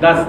10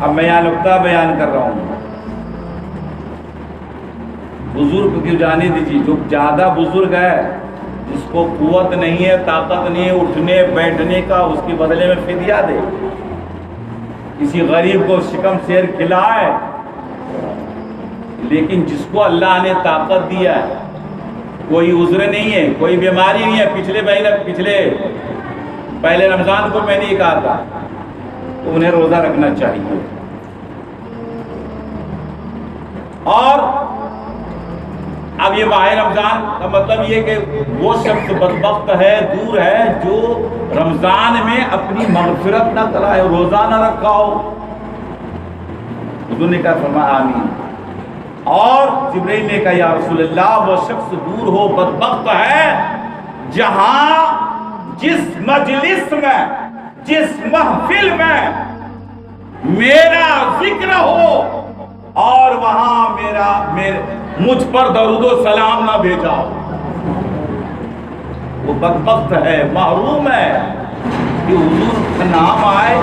اب میں یہاں نقطہ بیان کر رہا ہوں، بزرگ کی جانے دیجیے، جو زیادہ بزرگ ہے جس کو قوت نہیں ہے، طاقت نہیں ہے اٹھنے بیٹھنے کا، اس کے بدلے میں فدیہ دے، کسی غریب کو شکم سیر کھلائے۔ لیکن جس کو اللہ نے طاقت دیا ہے، کوئی عذر نہیں ہے، کوئی بیماری نہیں ہے، پہلے رمضان کو میں نے کہا تھا تو انہیں روزہ رکھنا چاہیے۔ اور اب یہ ماہ رمضان کا مطلب یہ کہ وہ شخص بدبخت ہے، دور ہے، جو رمضان میں اپنی مغفرت نہ کرائے، روزہ نہ رکھا ہو۔ حضور نے کہا فرمایا آمین۔ اور جبرائیل نے کہا یا رسول اللہ، وہ شخص دور ہو، بدبخت ہے، جہاں جس مجلس میں، جس محفل میں میرا ذکر ہو اور وہاں مجھ پر درود و سلام نہ بھیجا ہو، وہ بدبخت ہے، محروم ہے کہ حضور کا نام آئے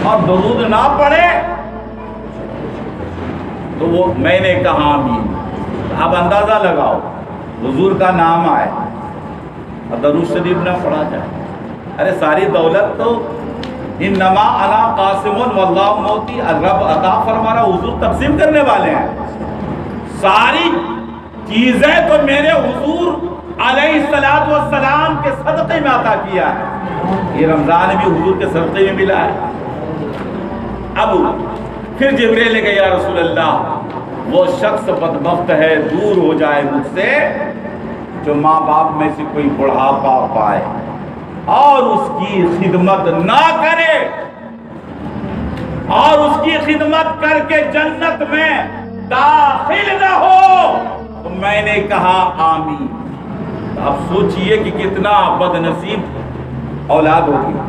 اور درود نہ پڑھے۔ تو وہ میں نے کہا آمین۔ اب اندازہ لگاؤ، حضور کا نام آئے اور درود شریف نہ پڑھا جائے، ارے ساری دولت تو انما انا قاسم واللہ موتی، رب عطا فرما رہا، حضور تقسیم کرنے والے ہیں، ساری چیزیں تو میرے حضور علیہ السلام کے صدقے میں عطا کیا ہے، یہ رمضان بھی حضور کے صدقے میں ملا ہے۔ اب پھر جبرائیل نے کہا یا رسول اللہ، وہ شخص بدبخت ہے، دور ہو جائے مجھ سے، جو ماں باپ میں سے کوئی بڑھاپا پائے اور اس کی خدمت نہ کرے، اور اس کی خدمت کر کے جنت میں داخل نہ ہو۔ تو میں نے کہا آمین۔ اب سوچئے کہ کتنا بد نصیب اولاد ہوگی،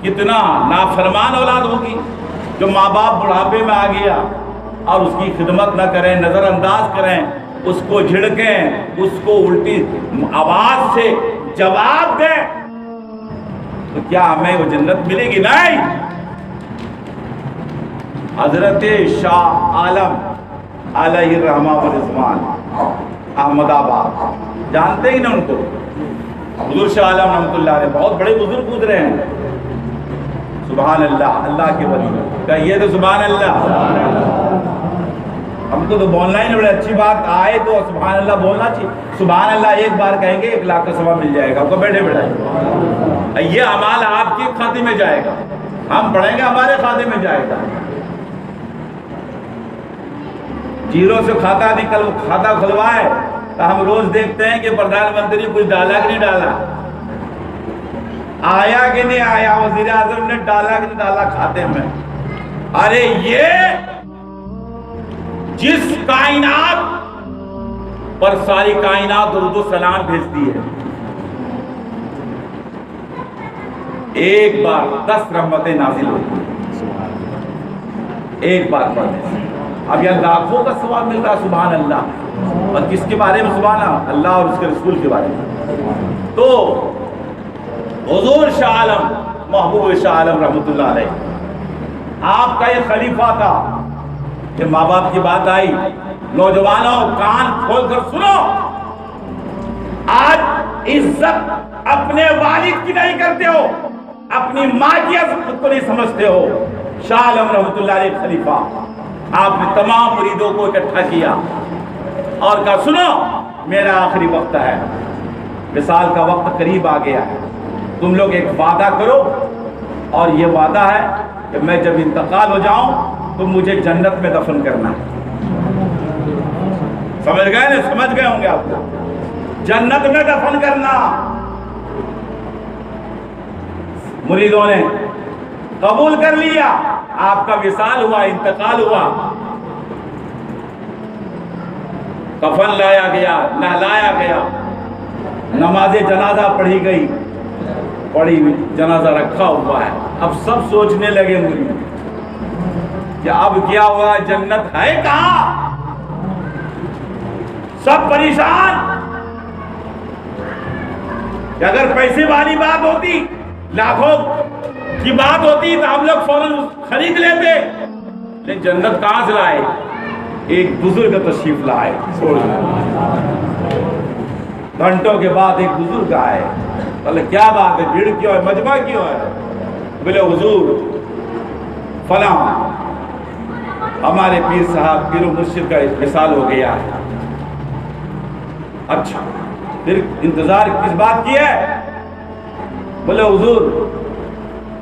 کتنا نافرمان اولاد ہوگی، جو ماں باپ بڑھاپے میں آ گیا اور اس کی خدمت نہ کریں، نظر انداز کریں، اس کو جھڑکیں، اس کو الٹی آواز سے جواب دیں، تو کیا ہمیں وہ جنت ملے گی؟ نہیں۔ حضرت شاہ عالم علیہ الرحمہ والرضوان احمد آباد، جانتے ہی نا ان کو؟ حضور شاہ عالم رحمۃ اللہ علیہ بہت بڑے بزرگ گزرے ہیں، سبحان اللہ، اللہ کے ولی، کہیے تو سبحان اللہ۔ ہم کو تو بولنا ہی نہیں، بڑی اچھی بات آئے تو سبحان اللہ بولنا چاہیے۔ سبحان اللہ ایک بار کہیں گے 1 لاکھ کا ثواب مل جائے گا آپ کو، بیٹھے بیٹھائے، یہ اعمال آپ کے کھاتے میں جائے گا، ہم پڑھیں گے ہمارے کھاتے میں جائے گا۔ زیرو سے کھاتا کھلوائے تو ہم روز دیکھتے ہیں کہ پردھان منتری کچھ ڈالا کہ نہیں ڈالا، آیا کہ نہیں آیا، وزیر اعظم نے ڈالا کہ نہیں ڈالا کھاتے میں۔ ارے یہ جس کائنات پر ساری کائنات درود و سلام بھیجتی ہے، ایک بار 10 رحمتیں نازل ہوتی ہیں ایک بار پڑھنے سے۔ اب یہ لاکھوں کا ثواب مل رہا، سبحان اللہ۔ اور کس کے بارے میں؟ سبحان اللہ اور اس کے رسول کے بارے میں۔ تو حضور شاہ عالم، محبوب شاہ عالم رحمۃ اللہ علیہ، آپ کا یہ خلیفہ تھا کہ ماں باپ کی بات آئی، نوجوانوں کان کھول کر سنو، آج عزت اپنے والد کی نہیں کرتے ہو، اپنی ماں کی عزت کو نہیں سمجھتے ہو۔ شاہ عالم رحمۃ اللہ علیہ خلیفہ، آپ نے تمام مریدوں کو اکٹھا کیا اور کہا سنو، میرا آخری وقت ہے، وصال کا وقت قریب آ گیا ہے، تم لوگ ایک وعدہ کرو، اور یہ وعدہ ہے کہ میں جب انتقال ہو جاؤں تو مجھے جنت میں دفن کرنا ہے۔ سمجھ گئے نا؟ سمجھ گئے ہوں گے آپ کو، جنت میں دفن کرنا۔ مریدوں نے قبول کر لیا، آپ کا وصال ہوا، انتقال ہوا، کفن لایا گیا، نہلایا گیا، نماز جنازہ پڑھی گئی، جنازہ رکھا ہوا ہے۔ اب سب سوچنے لگے مرید کہ اب کیا ہوا، جنت ہے کہاں؟ سب پریشان کہ اگر پیسے والی بات ہوتی لاکھوں کی بات ہوتی تو ہم لوگ فوراً خرید لیتے، لیکن جنت کہاں سے لائے؟ ایک بزرگ تشریف لائے، گھنٹوں کے بعد ایک بزرگ آئے، بولے کیا بات ہے، بھیڑ کیوں ہے، مجمع کیوں ہے؟ بولے حضور فلاں ہمارے پیر صاحب پیر و مرشد کا وصال ہو گیا ہے۔ اچھا پھر انتظار کس بات کی ہے؟ بولے حضور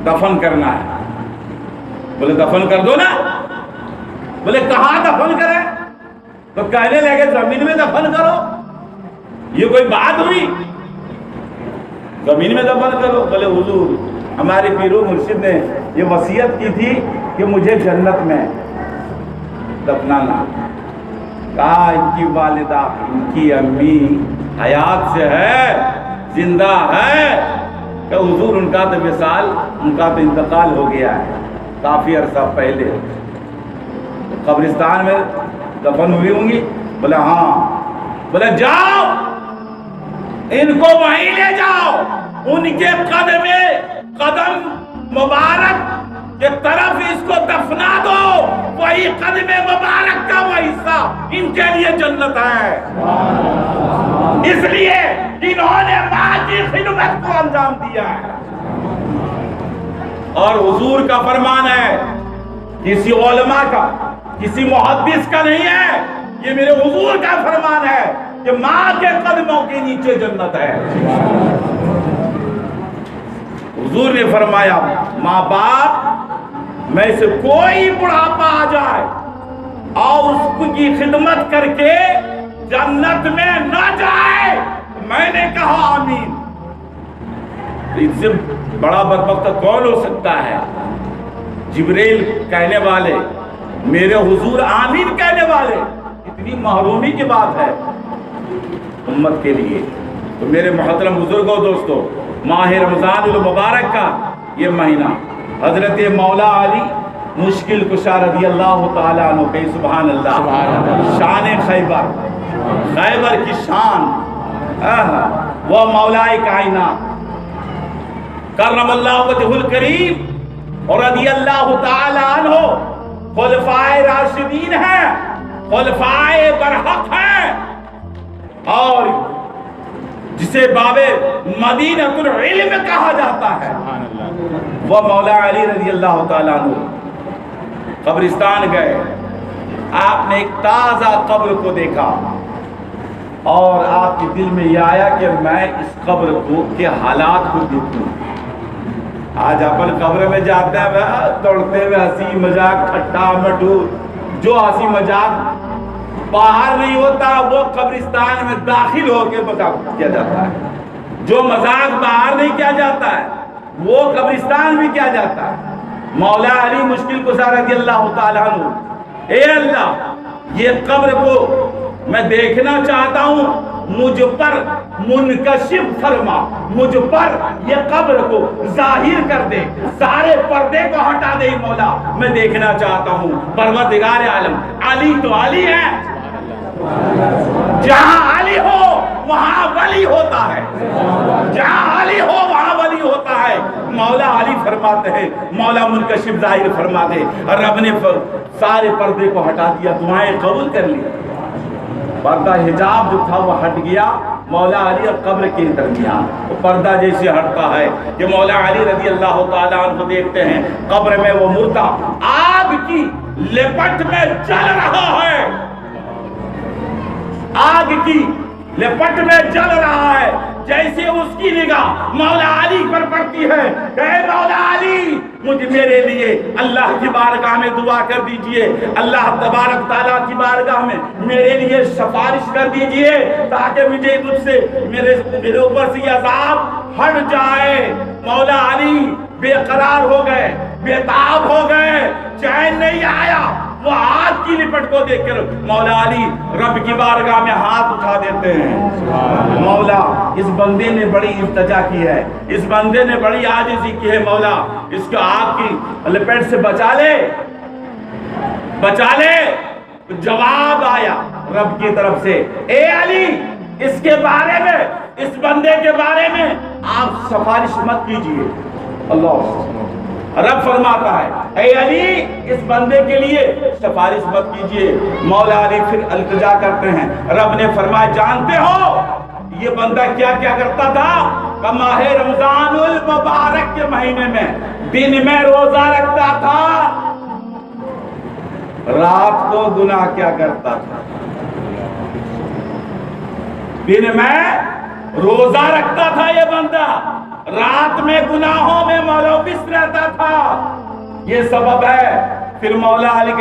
دفن کرنا ہے۔ بولے دفن کر دو نا۔ بولے کہاں دفن کریں؟ تو کہنے لگے زمین میں دفن کرو، یہ کوئی بات ہوئی؟ زمین میں دفن کرو۔ بولے حضور ہمارے پیر و مرشد نے یہ وصیت کی تھی کہ مجھے جنت میں دفنانا۔ کہا ان کی والدہ ان کی امی حیات سے ہے، زندہ ہے؟ کہ حضور ان کا تو وصال، ان کا تو انتقال ہو گیا ہے کافی عرصہ پہلے، قبرستان میں دفن ہوئی ہوں گی۔ بولے ہاں۔ بولے جاؤ ان کو وہیں لے جاؤ، ان کے قدم مبارک کے طرف اس کو دفنا دو، وہی قدم مبارک کا وہ حصہ ان کے لیے جنت ہے، اس لیے انہوں نے ماں کی خدمت کو انجام دیا ہے۔ اور حضور کا فرمان ہے، کسی علماء کا کسی محدث کا نہیں ہے، یہ میرے حضور کا فرمان ہے کہ ماں کے قدموں کے نیچے جنت ہے۔ حضور نے فرمایا ماں باپ میں سے کوئی بڑھاپا آ جائے اور اس کی خدمت کر کے جنت میں نہ جائے، میں نے کہا آمین۔ اس سے بڑا بدبخت کون ہو سکتا ہے؟ جبریل کہنے والے، میرے حضور آمین کہنے والے، اتنی محرومی کی بات ہے امت کے لیے۔ تو میرے محترم بزرگوں دوستو، ماہ رمضان المبارک کا یہ مہینہ حضرت مولا علی مشکل کشا رضی اللہ تعالیٰ عنہ کے سبحان اللہ، شان خیبر کی شان، وہ مولا کائنات کرم اللہ وجہ الکریم اور رضی اللہ تعالیٰ عنہ خلفائے راشدین ہیں، خلفائے برحق ہیں، اور جسے باب مدینۃ العلم کہا جاتا ہے، وہ مولا علی رضی اللہ تعالیٰ عنہ قبرستان گئے۔ آپ نے ایک تازہ قبر کو دیکھا اور آپ کے دل میں یہ آیا کہ میں اس قبر کو کے حالات کو دیکھوں۔ آج اپن قبر میں جاتے ہیں دوڑتے ہوئے ہنسی مذاق کھٹا مٹھو، جو ہنسی مذاق باہر نہیں ہوتا وہ قبرستان میں داخل ہو کے مذاق کیا جاتا ہے، جو مذاق باہر نہیں کیا جاتا ہے وہ قبرستان میں کیا جاتا ہے۔ مولا علی مشکل کشا رضی اللہ تعالیٰ عنہ، اے اللہ یہ قبر کو میں دیکھنا چاہتا ہوں، مجھ پر منکشف فرما، مجھ پر یہ قبر کو ظاہر کر دے، سارے پردے کو ہٹا دے مولا، میں دیکھنا چاہتا ہوں۔ پروردگار عالم، علی تو علی ہے، جہاں علی ہو وہاں ولی ہوتا ہے، جہاں علی ہو وہاں ولی ہوتا ہے۔ مولا علی فرماتے ہیں، مولا منکشف ظاہر فرما دے، رب نے سارے پردے کو ہٹا دیا، دعائیں قبول کر لی، پردہ حجاب جو تھا وہ ہٹ گیا مولا علی اور قبر کے درمیان۔ وہ پردہ جیسے ہٹتا ہے کہ مولا علی رضی اللہ تعالیٰ عنہ دیکھتے ہیں قبر میں وہ مردہ آگ کی لپٹ میں جل رہا ہے، آگ کی لپٹ میں جل رہا ہے، جیسے اس کی نگاہ مولا علی پر پڑتی ہے کہ اے مولا علی مجھ میرے لیے اللہ کی بارگاہ میں دعا کر دیجئے، اللہ تبارک تعالیٰ کی بارگاہ میں میرے لیے سفارش کر دیجئے تاکہ مجھے مجھ سے میرے اوپر سے یہ عذاب ہٹ جائے۔ مولا علی بے قرار ہو گئے، بے تاب ہو گئے، چین نہیں آیا۔ وہ آگ کی لپٹ کو دیکھ کر مولا علی رب کی بارگاہ میں ہاتھ اٹھا دیتے ہیں، مولا اس بندے نے بڑی التجا کی ہے، اس بندے نے بڑی عاجزی کی ہے، مولا اس کو آگ کی لپٹ سے بچا لے، بچا لے۔ جواب آیا رب کی طرف سے، اے علی اس کے بارے میں، اس بندے کے بارے میں آپ سفارش مت کیجئے۔ اللہ رب فرماتا ہے اے علی اس بندے کے لیے سفارش مت کیجئے. مولا علی پھر التجا کرتے ہیں. رب نے فرمایا جانتے ہو یہ بندہ کیا کیا کرتا تھا؟ کہ ماہ رمضان المبارک کے مہینے میں دن میں روزہ رکھتا تھا, رات کو گناہ کیا کرتا تھا؟ دن میں روزہ رکھتا تھا یہ بندہ, رات میں گناہوں میں ملوث رہتا تھا. یہ سبب ہے. پھر مولا علی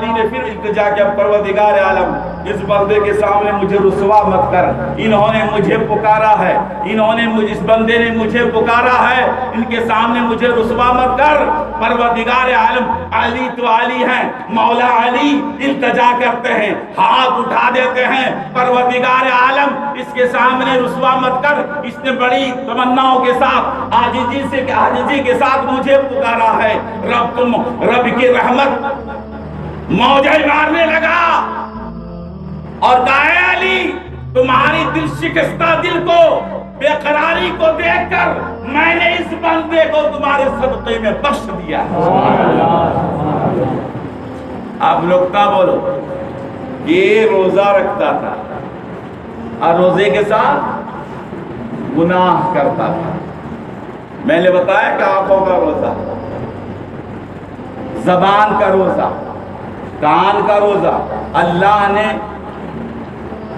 نے پھر التجا کیا پروردگار عالم اس بندے کے سامنے مجھے رسوا مت کر, انہوں نے مجھے پکارا ہے, اس بندے نے مجھے پکارا ہے, ان کے سامنے مجھے رسوا مت کر. پروردگار عالم علی تو علی ہیں, مولا علی التجا کرتے ہیں, ہاتھ اٹھا دیتے ہیں, پروردگار عالم اس کے سامنے رسوا مت کر. اس نے بڑی تمناؤں کے ساتھ عاجزی کے ساتھ مجھے پکارا ہے. رب کی رحمت موجیں مارنے لگا اور کہا علی تمہاری دل شکستہ دل کو, بے قراری کو دیکھ کر میں نے اس بندے کو تمہارے صدقے میں بخش دیا. آپ لوگ کیا بولو؟ یہ روزہ رکھتا تھا اور روزے کے ساتھ گناہ کرتا تھا. میں نے بتایا کہ آنکھوں کا روزہ, زبان کا روزہ, کان کا روزہ. اللہ نے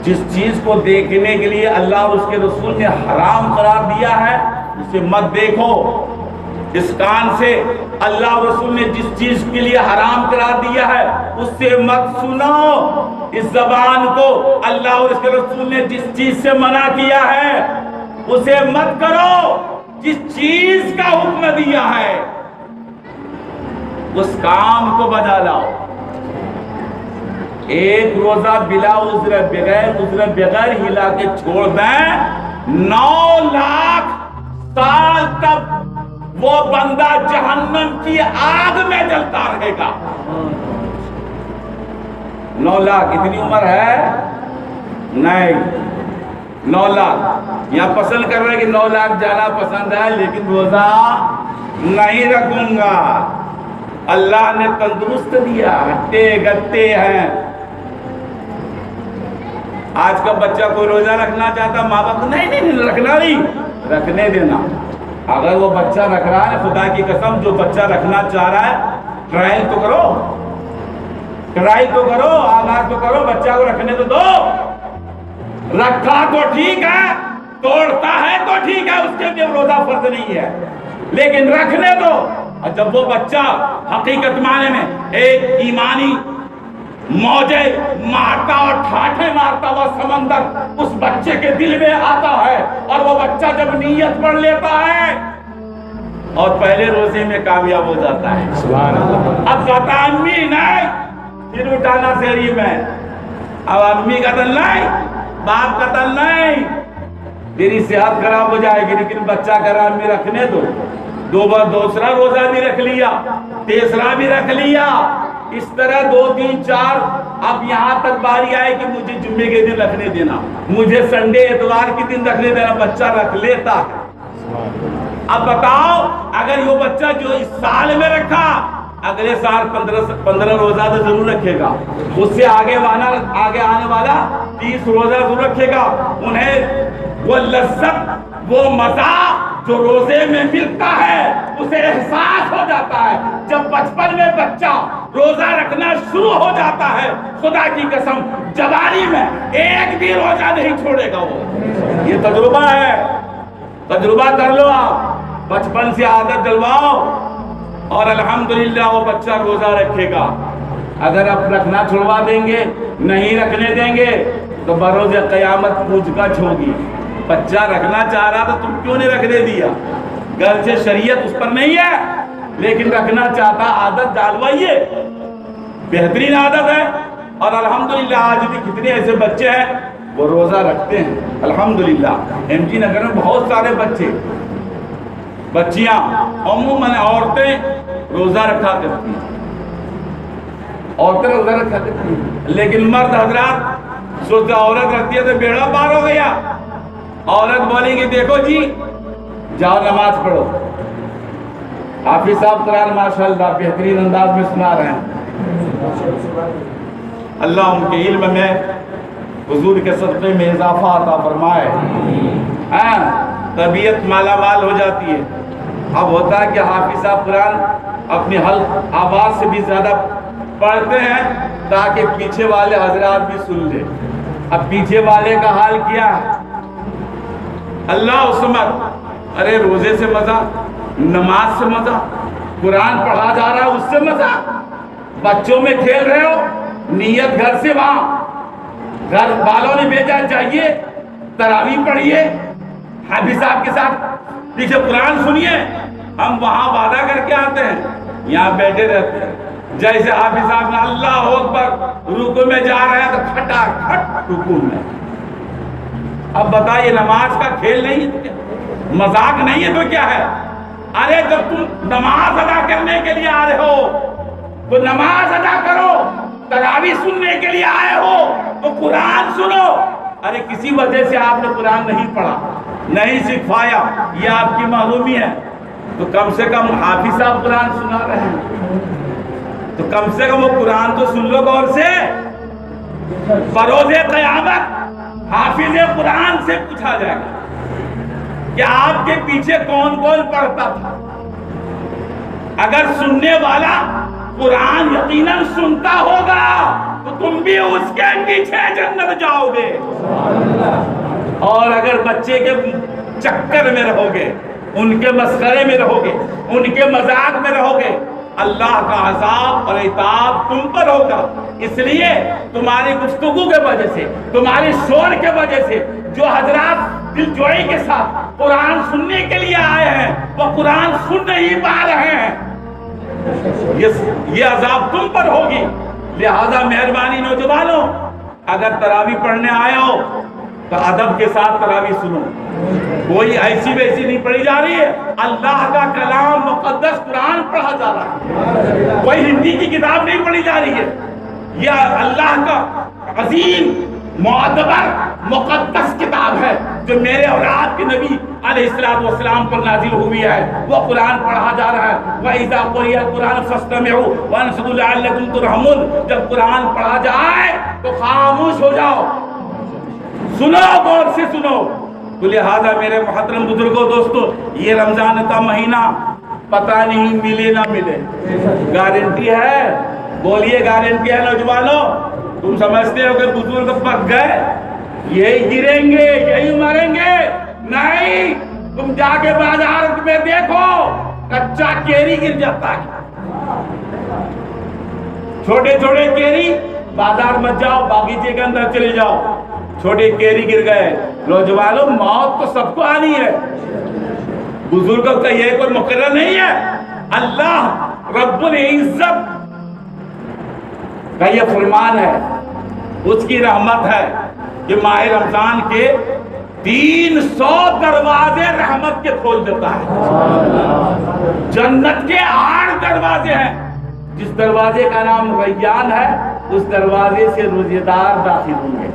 جس چیز کو دیکھنے کے لیے اللہ اور اس کے رسول نے حرام قرار دیا ہے اسے مت دیکھو. اس کان سے اللہ اور رسول نے جس چیز کے لیے حرام قرار دیا ہے اس سے مت سنو. اس زبان کو اللہ اور اس کے رسول نے جس چیز سے منع کیا ہے اسے مت کرو. جس چیز کا حکم دیا ہے اس کام کو بجا لاؤ. ایک روزہ بلا عذر بغیر ہلا کے چھوڑ دیں 9 لاکھ سال تک وہ بندہ جہنم کی آگ میں جلتا رہے گا. 9 لاکھ اتنی عمر ہے نہیں. 9 لاکھ یہاں پسند کر رہے ہیں کہ 9 لاکھ جانا پسند ہے لیکن روزہ نہیں رکھوں گا. اللہ نے تندرست دیا, ہٹے گٹے ہیں. آج کا بچہ کوئی روزہ رکھنا چاہتا, ماں باپ نہیں رکھنا, نہیں رکھنے دینا. اگر وہ بچہ رکھ رہا ہے, خدا کی قسم جو بچہ رکھنا چاہ رہا ہے ٹرائل تو کرو, آغاز تو کرو, بچہ کو رکھنے تو دو. رکھا تو ٹھیک ہے, توڑتا ہے تو ٹھیک ہے, اس کے لیے روزہ فرض نہیں ہے, لیکن رکھنے دو. جب وہ بچہ حقیقت معنی میں ایک ایمانی موجے مارتا اور ٹھاٹھے مارتا ہوا سمندر اس بچے کے دل میں آتا ہے اور وہ بچہ جب نیت پڑھ لیتا ہے اور پہلے روزے میں کامیاب ہو جاتا ہے. سبحان اللہ. اب کہتا امی نہیں, پھر اٹھانا سیری میں. اب امی کا دل نہیں, باپ کا دل نہیں, تیری صحت خراب ہو جائے گی. لیکن بچہ کہہ رہا امی رکھنے دو. دوسرا روزہ بھی رکھ لیا, تیسرا بھی رکھ لیا, اس طرح 2 3 4. اب یہاں تک باری آئے کہ مجھے جمعے کے دن رکھنے دینا, مجھے سنڈے اتوار کے دن رکھنے دینا. بچہ رکھ لیتا ہے. اب بتاؤ اگر یہ بچہ جو اس سال میں رکھا اگلے سال 15 روزہ تو ضرور رکھے گا, اس سے آگے آنے والا 30 روزہ ضرور رکھے گا. انہیں وہ لذت وہ مزہ جو روزے میں ملتا ہے اسے احساس ہو جاتا ہے. جب بچپن میں بچہ روزہ رکھنا شروع ہو جاتا ہے خدا کی قسم جوانی میں ایک بھی روزہ نہیں چھوڑے گا. وہ یہ تجربہ ہے, تجربہ کر لو آپ, بچپن سے عادت ڈلواؤ اور الحمدللہ وہ بچہ روزہ رکھے گا. اگر آپ رکھنا چھوڑوا دیں گے, نہیں رکھنے دیں گے تو بروز قیامت پوچھ گچھ ہوگی. بچہ رکھنا چاہ رہا تھا تم کیوں نہیں رکھنے دیا؟ گرچہ شریعت اس پر نہیں ہے لیکن رکھنا چاہتا, عادت ڈالوائیے, بہترین عادت ہے. اور الحمدللہ آج بھی کتنے ایسے بچے ہیں وہ روزہ رکھتے ہیں. الحمدللہ ایم جی نگر میں بہت سارے بچیاں عموماً عورتیں روزہ رکھا کرتی ہیں, لیکن مرد حضرات سوچتے عورت رکھتی ہے تو بیڑا پار ہو گیا. عورت بولیں گی دیکھو جی جاؤ نماز پڑھو, حافظ صاحب قرآن ماشاءاللہ بہترین انداز میں سنا رہے ہیں. اللہ ان کے علم میں حضور کے صدقے میں اضافہ عطا فرمائے. طبیعت مالا مال ہو جاتی ہے. اب ہوتا ہے کہ حافظ صاحب قرآن اپنی حلق آواز سے بھی زیادہ پڑھتے ہیں تاکہ پیچھے والے حضرات بھی سن لیں. اب پیچھے والے کا حال کیا ہے؟ اللہ عصمت، ارے روزے سے مزہ، نماز سے مزہ، قرآن پڑھا جا رہا ہے اس سے مزہ، بچوں میں کھیل رہے ہو، نیت گھر سے وہاں، گھر والوں نے بھیجا چاہیے تراویح پڑھیے، حافظ صاحب کے ساتھ پیچھے قرآن سنیے. ہم وہاں وعدہ کر کے آتے ہیں، یہاں بیٹھے رہتے ہیں. جیسے حافظ صاحب نے اللہ اکبر رکوع میں جا رہے ہیں تو کھٹا کھٹ رکوع میں. اب بتائیے نماز کا کھیل نہیں ہے تو کیا، مذاق نہیں ہے تو کیا ہے؟ ارے جب تم نماز ادا کرنے کے لیے آ رہے ہو تو نماز ادا کرو. تراویح سننے کے لیے آئے ہو تو قرآن سنو. ارے کسی وجہ سے آپ نے قرآن نہیں پڑھا، نہیں سکھایا، یہ آپ کی معلومی ہے، تو کم سے کم حافظ صاحب قرآن سنا رہے ہیں تو کم سے کم وہ قرآن تو سن لو غور سے. بروز قیامت حافظ قرآن سے پوچھا جائے گا کہ آپ کے پیچھے کون کون پڑھتا تھا. اگر سننے والا قرآن یقیناً سنتا ہوگا تو تم بھی اس کے پیچھے جنت جاؤ گے. اور اگر بچے کے چکر میں رہو گے، ان کے مسخرے میں رہو گے، ان کے مذاق میں رہو گے، اللہ کا عذاب اور عتاب تم پر ہوگا. اس لیے تمہاری گفتگو کے وجہ سے، تمہاری شور کے وجہ سے جو حضرات دل جوئی کے ساتھ قرآن سننے کے لیے آئے ہیں وہ قرآن سن نہیں پا رہے ہیں، یہ عذاب تم پر ہوگی. لہذا مہربانی نوجوانوں، اگر تراویح پڑھنے آئے ہو تو ادب کے ساتھ تراویح سنو. کوئی ایسی ویسی نہیں پڑھی جا رہی ہے، اللہ کا کلام مقدس قرآن پڑھا جا رہا ہے. کوئی ہندی کی کتاب نہیں پڑھی جا رہی ہے، یہ اللہ کا عظیم معتبر مقدس کتاب ہے جو میرے اور آپ کے نبی علیہ السلام پر نازل ہوئی ہے. وہ قرآن پڑھا جا رہا ہے. وَإِذَا قُرِئَ الْقُرْآنُ فَاسْتَمِعُوا وَأَنصِتُوا لَعَلَّكُمْ تُرْحَمُونَ. جب قرآن پڑھا جائے تو خاموش ہو جاؤ، سنو، غور سے سنو. تو لہذا میرے محترم بزرگوں، دوستو، یہ رمضان کا مہینہ پتہ نہیں ملے نہ ملے، گارنٹی ہے؟ بولیے گارنٹی ہے نوجوانوں؟ تم سمجھتے ہو کہ بزرگ پک گئے، یہی گریں گے، یہی مریں گے؟ نہیں، تم جا کے بازار میں دیکھو کچا کیری گر جاتا ہے. چھوٹے چھوٹے کیری، بازار مت جاؤ، باغیچے کے اندر چلے جاؤ، چھوٹے کیری گر گئے. نوجوانوں، موت تو سب کو آنی ہے، بزرگوں کا یہ کوئی مقرر نہیں ہے. اللہ رب العزت کا یہ فرمان ہے، اس کی رحمت ہے کہ ماہ رمضان کے 300 دروازے رحمت کے کھول دیتا ہے. جنت کے 8 دروازے ہیں، جس دروازے کا نام ریان ہے اس دروازے سے روزے دار داخل ہوں گے.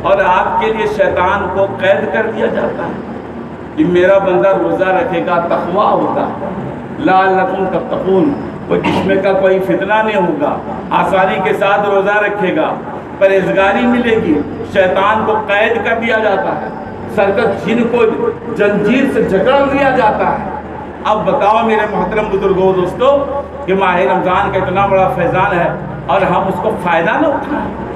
اور آپ کے لیے شیطان کو قید کر دیا جاتا ہے کہ میرا بندہ روزہ رکھے گا، تقویٰ ہوگا، لعلکم تتقون، کوئی جسم کا کوئی فتنہ نہیں ہوگا، آسانی کے ساتھ روزہ رکھے گا، پرہیزگاری ملے گی. شیطان کو قید کر دیا جاتا ہے، سرکت جن کو جنجیر سے جکڑ دیا جاتا ہے. اب بتاؤ میرے محترم بزرگوں، دوستو، کہ ماہ رمضان کا اتنا بڑا فیضان ہے اور ہم اس کو فائدہ نہ اٹھائیں،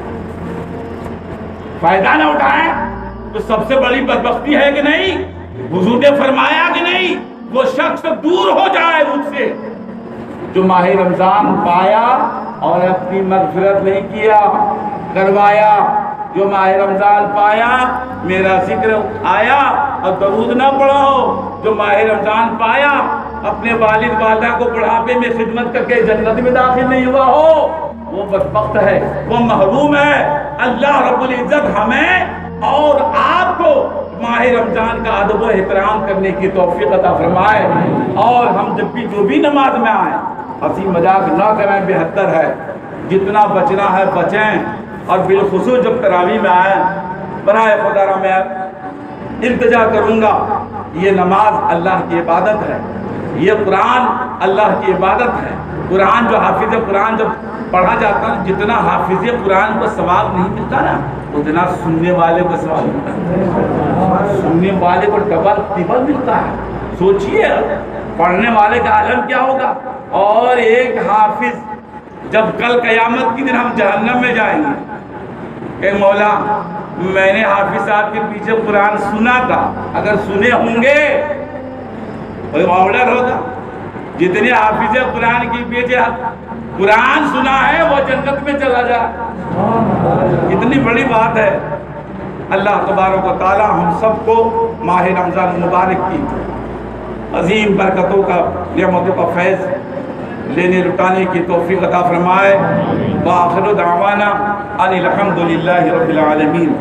فائدہ نہ اٹھائیں تو سب سے بڑی بدبختی ہے کہ نہیں؟ حضور نے فرمایا کہ نہیں، وہ شخص دور ہو جائے مجھ سے جو ماہ رمضان پایا اور اپنی مغفرت نہیں کیا کروایا. جو ماہ رمضان پایا، میرا ذکر آیا اور درود نہ پڑھو. جو ماہ رمضان پایا، اپنے والد والدہ کو بڑھاپے میں خدمت کر کے جنت میں داخل نہیں ہوا ہو، وہ بدبخت ہے، وہ محروم ہے. اللہ رب العزت ہمیں اور آپ کو ماہ رمضان کا ادب و احترام کرنے کی توفیق عطا فرمائے. اور ہم جب بھی جو بھی نماز میں آئیں ہنسی مذاق نہ کریں، بہتر ہے. جتنا بچنا ہے بچیں. اور بالخصوص جب تراویح میں آئیں، براہ خدا را میں التجا کروں گا، یہ نماز اللہ کی عبادت ہے، یہ قرآن اللہ کی عبادت ہے۔ قرآن جو حافظ قرآن جب پڑھا جاتا ہے، جتنا حافظ قرآن کو ثواب نہیں ملتا نا، اتنا سننے والے کو ثواب ملتا ہے۔ سننے والے کو ڈبل ٹربل ملتا ہے۔ سوچئے پڑھنے والے کا عالم کیا ہوگا۔ اور ایک حافظ، جب کل قیامت کی دن ہم جہنم میں جائیں گے کہ مولا میں نے حافظ صاحب کے پیچھے قرآن سنا تھا، اگر سنے ہوں گے کوئی آرڈر ہوگا، جتنے حافظ قرآن کی پیچھے قرآن سنا ہے وہ جنت میں چلا جائے۔ کتنی بڑی بات ہے۔ اللہ تبارک و تعالی ہم سب کو ماہ رمضان مبارک کی عظیم برکتوں کا، نعمتوں کا فیض لینے لٹانے کی توفیق عطا فرمائے۔ وآخر دعوانا ان الحمد للہ رب العالمین۔